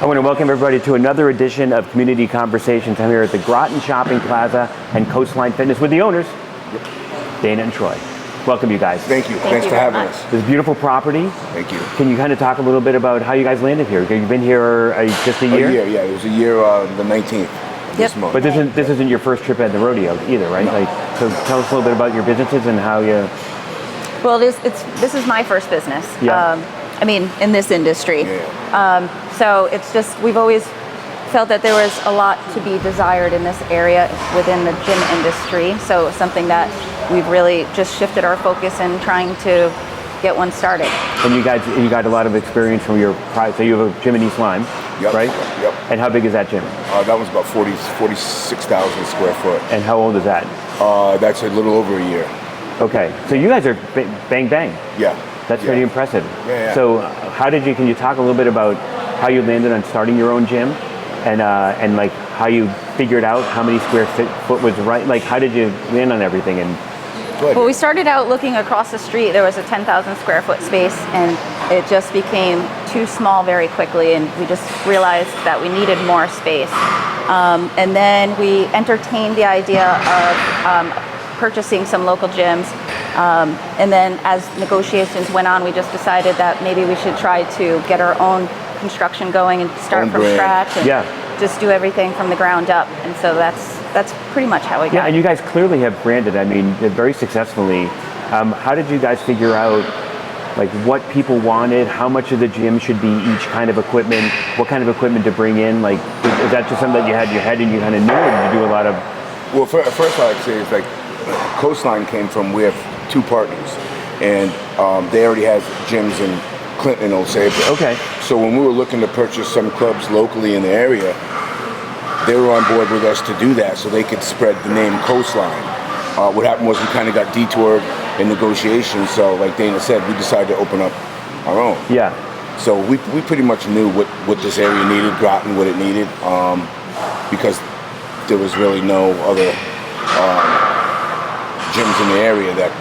I want to welcome everybody to another edition of Community Conversations. I'm here at the Groton Shopping Plaza and Coastline Fitness with the owners, Dana and Troy. Welcome, you guys. Thank you. Thanks for having us. This beautiful property. Thank you. Can you kind of talk a little bit about how you guys landed here? You've been here just a year? A year, yeah. It was a year, the 19th of this month. But this isn't your first trip at the rodeo either, right? No. So tell us a little bit about your businesses and how you... Well, this is my first business. Yeah. In this industry. Yeah. So it's just, we've always felt that there was a lot to be desired in this area within the gym industry. So something that we've really just shifted our focus in trying to get one started. And you got a lot of experience from your prior, so you have a gym in East Lyme, right? Yep. And how big is that gym? That was about 46,000 square foot. And how old is that? That's a little over a year. Okay, so you guys are bang bang. Yeah. That's pretty impressive. Yeah. So can you talk a little bit about how you landed on starting your own gym and like how you figured out how many square foot was right? Like how did you land on everything? And well, we started out looking across the street. There was a 10,000 square foot space and it just became too small very quickly, and we just realized that we needed more space. And then we entertained the idea of purchasing some local gyms. And then as negotiations went on, we just decided that maybe we should try to get our own construction going and start from scratch and just do everything from the ground up. And so that's pretty much how we got. Yeah, and you guys clearly have branded, very successfully. How did you guys figure out like what people wanted, how much of the gym should be each kind of equipment, what kind of equipment to bring in? Like, is that just something that you had in your head and you kind of knew, or did you do a lot of... Well, first I'd say is like Coastline came from, we have two partners, and they already have gyms in Clinton and Old Saybrook. Okay. So when we were looking to purchase some clubs locally in the area, they were on board with us to do that so they could spread the name Coastline. What happened was we kind of got detoured in negotiations, so like Dana said, we decided to open up our own. Yeah. So we pretty much knew what this area needed, Groton, what it needed, because there was really no other gyms in the area that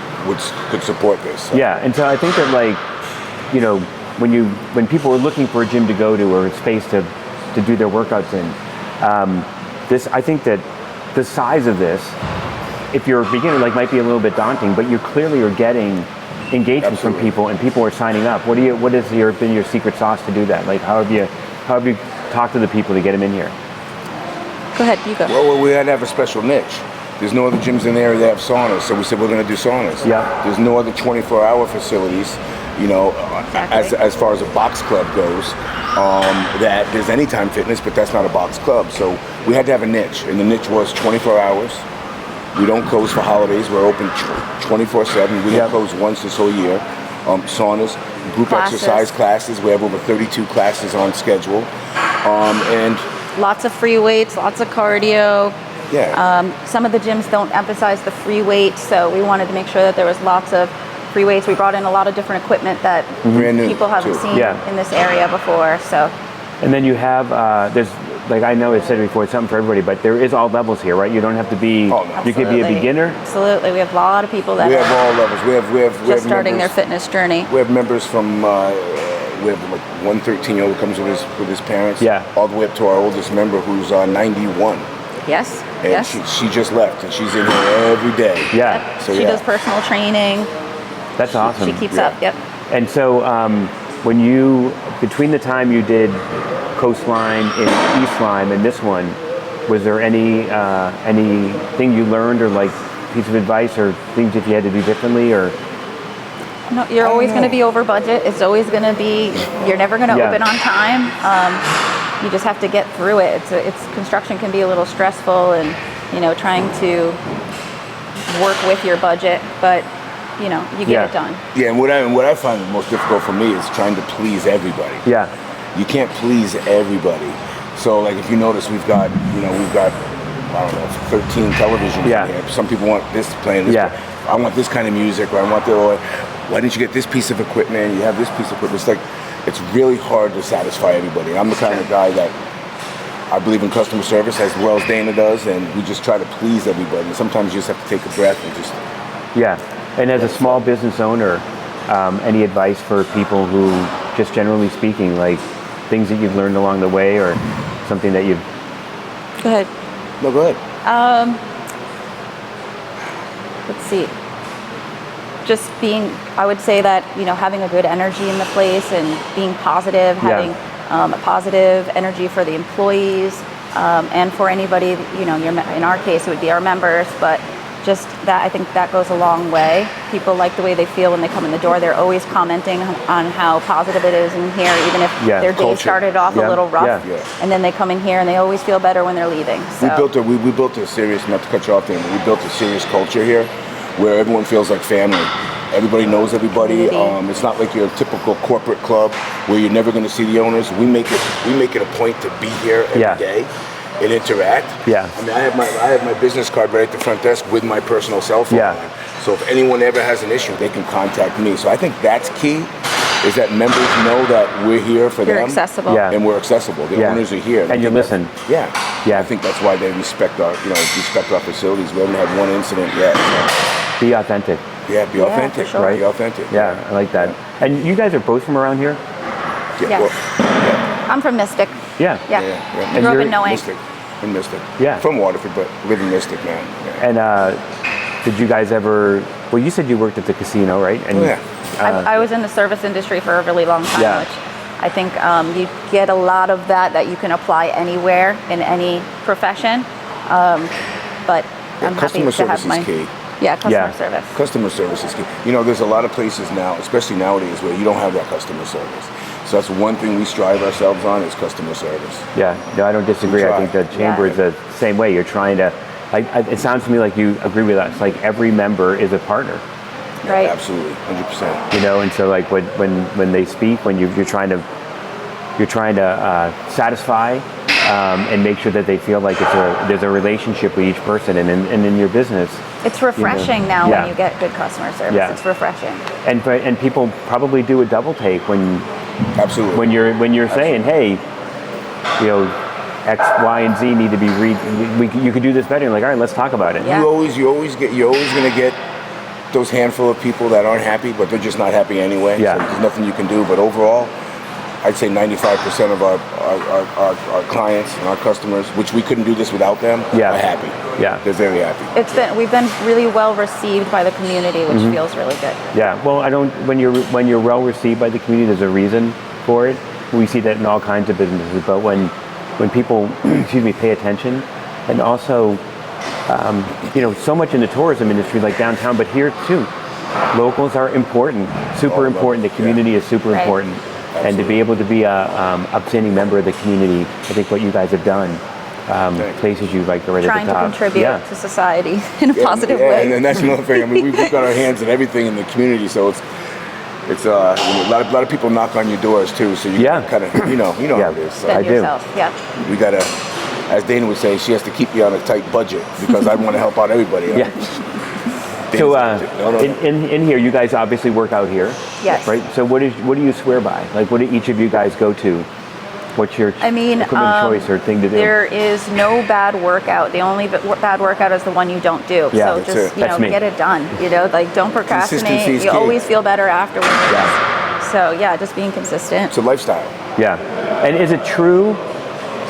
could support this. So. Yeah, and so I think that when people are looking for a gym to go to or a space to do their workouts in, I think that the size of this, if you're a beginner, might be a little bit daunting, but you clearly are getting engagements from people and people are signing up. What has been your secret sauce to do that? Like how have you talked to the people to get them in here? Go ahead, you go. Well, we had to have a special niche. There's no other gyms in the area that have saunas, so we said we're going to do saunas. Yeah. There's no other 24-hour facilities, exactly. as far as a box club goes, that there's Anytime Fitness, but that's not a box club. So we had to have a niche, and the niche was 24 hours. We don't close for holidays. We're open 24/7. We don't close once this whole year. Saunas, group exercise classes. We have over 32 classes on schedule, and lots of free weights, lots of cardio. Yeah. Some of the gyms don't emphasize the free weight, so we wanted to make sure that there was lots of free weights. We brought in a lot of different equipment that people haven't seen in this area before. So. And then you have there's I know I said it before, it's something for everybody, but there is all levels here, right? You don't have to be. Oh, no. You could be a beginner. Absolutely, we have a lot of people that we have all levels. We have just starting their fitness journey. We have members from. We have one 13-year-old who comes with his parents. Yeah. All the way up to our oldest member who's 91. Yes. And she just left, and she's in here every day. Yeah. Yep. So she does personal training. That's awesome. She keeps up. Yep. And so between the time you did Coastline in East Lyme and this one, was there anything you learned or piece of advice or things that you had to do differently or? No, you're always going to be over budget. It's always going to be. You're never going to open on time. You just have to get through it. It's construction can be a little stressful, and trying to work with your budget, but you get it done. Yeah, and what I find the most difficult for me is trying to please everybody. Yeah. You can't please everybody. So if you notice, we've got I don't know 13 televisions here. Some people want this playing. This I want this kind of music, or I want why didn't you get this piece of equipment? You have this piece of equipment. It's really hard to satisfy everybody. I'm the kind of guy that I believe in customer service as well as Dana does, and we just try to please everybody. Sometimes you just have to take a breath and just... Yeah, and as a small business owner, any advice for people who, just generally speaking, things that you've learned along the way, or something that you've... Go ahead. No, go ahead. Let's see. Just being, I would say that, having a good energy in the place and being positive, having a positive energy for the employees, and for anybody, in our case, it would be our members, but just that, I think that goes a long way. People like the way they feel when they come in the door. They're always commenting on how positive it is in here, even if their day started off a little rough. And then they come in here and they always feel better when they're leaving. So. We built a serious, not to cut you off there, but we built a serious culture here where everyone feels like family. Everybody knows everybody. It's not like your typical corporate club where you're never going to see the owners. We make it a point to be here every day and interact. Yeah. I mean, I have my business card right at the front desk with my personal cell phone. Yeah. So if anyone ever has an issue, they can contact me. So I think that's key, is that members know that we're here for them. You're accessible. Yeah. And we're accessible. The owners are here. And you listen. Yeah. Yeah. I think that's why they respect our facilities. We haven't had one incident yet. So. Be authentic. Yeah, be authentic. For sure. Right? Be authentic. Yeah, I like that. And you guys are both from around here? Yes. Well, I'm from Mystic. Yeah. Yeah. And I grew up you're in Noe. Mystic. Yeah. From Waterford, but live in Mystic now. Yeah. And did you guys ever, well, you said you worked at the casino, right? And, I was in the service industry for a really long time, which I think you get a lot of that you can apply anywhere in any profession. But I'm happy to have my... Key. Yeah, customer service. Customer service is key. There's a lot of places now, especially nowadays, where you don't have that customer service. So that's one thing we strive ourselves on, is customer service. Yeah, no, I don't disagree. I think the Chamber is the same way. You're trying to, it sounds to me like you agree with us. Like every member is a partner. Right. Absolutely, 100%. And so like when they speak, when you're trying to satisfy and make sure that they feel like there's a relationship with each person, and in your business. It's refreshing now when you get good customer service. Yeah. It's refreshing. And people probably do a double take when when you're saying, hey, X, Y, and Z need to be you could do this better. You're like, all right, let's talk about it. Yeah. You're always going to get those handful of people that aren't happy, but they're just not happy anyway. Yeah. So there's nothing you can do. But overall, I'd say 95% of our clients and our customers, which we couldn't do this without them, are happy. Yeah. They're very happy. We've been really well received by the community, which feels really good. Yeah. Well, when you're well received by the community, there's a reason for it. We see that in all kinds of businesses, but when people pay attention, and also so much in the tourism industry, like downtown, but here too, locals are important, super important. The community is super important. Absolutely. And to be able to be a upstanding member of the community, I think what you guys have done places you right at the top. Trying to contribute to society in a positive way. And that's another thing. I mean, we've got our hands in everything in the community, so it's a lot of people knock on your doors too. So you kind of how it is. So. I do. We gotta, as Dana would say, she has to keep you on a tight budget because I want to help out everybody. Yeah. So in here, you guys obviously work out here. Yes. Right. So what do you swear by? Like, what do each of you guys go to? What's your equipment choice or thing to do? There is no bad workout. The only bad workout is the one you don't do. Yeah, so just get it done. Don't procrastinate. You always feel better afterwards. Yeah. So just being consistent. It's a lifestyle. Yeah. And is it true?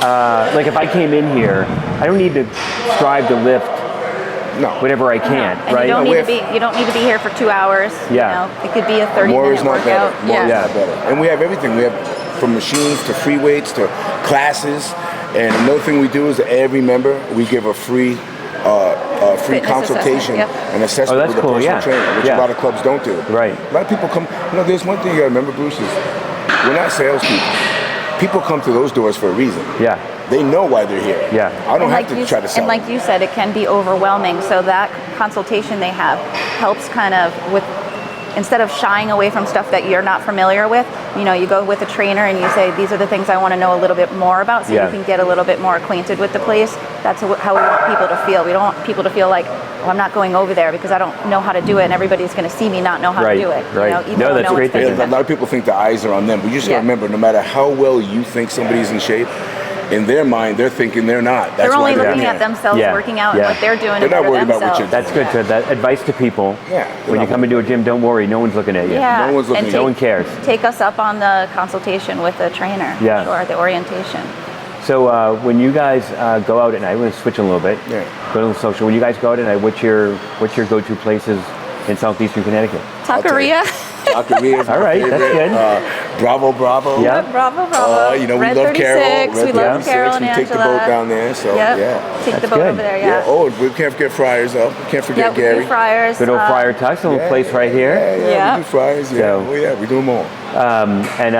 Like if I came in here, I don't need to strive to lift. No. Whatever I can, and right? You don't need to be here for 2 hours. Yeah. It could be a 30-minute More is not workout. better. More is not better. And we have everything. We have from machines to free weights to classes. And another thing we do is every member, we give a free consultation and assessment with a personal trainer, which a lot of clubs don't do. Right. A lot of people come. There's one thing you gotta remember, Bruce, is we're not salespeople. People come to those doors for a reason. Yeah. They know why they're here. Yeah. I don't have to try to sell. And like you said, it can be overwhelming. So that consultation they have helps kind of with, instead of shying away from stuff that you're not familiar with, you go with a trainer and you say, these are the things I want to know a little bit more about, so you can get a little bit more acquainted with the place. That's how we want people to feel. We don't want people to feel like, I'm not going over there because I don't know how to do it, and everybody's going to see me not know how to do it. Right. No, that's great. A lot of people think the eyes are on them, but you just got to remember, no matter how well you think somebody's in shape, in their mind, they're thinking they're not. That's They're why only looking here. at themselves Yeah. working out and Yeah. what they're doing. They're to not better worried about what themselves. you're That's good. So that advice to people. Yeah. When you come into a gym, don't worry. No one's looking at you. Yeah, No one's looking and at you. No one cares. Take us up on the consultation with the trainer. Yeah. Or the orientation. So when you guys go out at night, we're going to switch a little bit. Yeah. Go to the social. When you guys go out at night, what's your go-to places in southeastern Connecticut? Taqueria. Taqueria's my All right, that's favorite. good. Bravo. Yeah. Bravo. You know, we Red love 36. Carol. We Red love 36. Carol and We Angela. take the boat down there. So Yep. yeah. Take the That's boat good. over there, Yeah. yeah. Oh, we can't forget Friars though. Can't forget Yeah, we Gary. do Friars. Good old Friar Tuck's, a little place right here. Yeah, Yeah. we do Friars. Yeah. So- Oh yeah, we do them all. And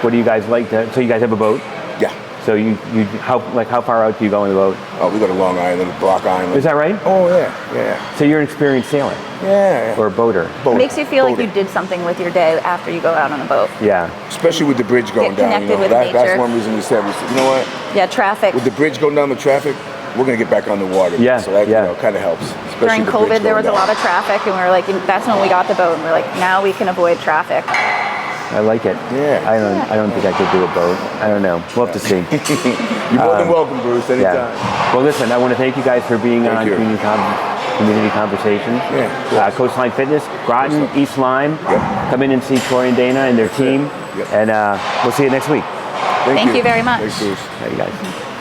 what do you guys like to? So you guys have a boat. Yeah. So you how far out do you go on the boat? Oh, we go to Long Island, Block Island. Is that right? Oh yeah. So you're an experienced sailor Yeah. or a boater. Boater. Makes you feel like Boater. you did something with your day after you go out on a boat. Yeah. Especially with the bridge going Get down. You connected know, with that's nature. one reason we said, you know what? Yeah, traffic. With the bridge going down the traffic, we're gonna get back on the water. Yeah, So that yeah. you know, kind of helps. Especially During the bridge COVID, there was going a down. lot of traffic, and we were like, that's when we got the boat, and we're like, now we can avoid traffic. I like it. Yeah. I don't think I could do a boat. I don't know. We'll have to see. You're more than welcome, Bruce. Anytime. Yeah. Well, listen, I want to thank you guys for being Thank on you. Community Conversations. Yeah, cool. Coastline Fitness, Groton, East Lyme. Yep. Come in and see Troy and Dana and their team. Yep. And we'll see you next week. Thank you very much. Thanks, Bruce. All right, you guys.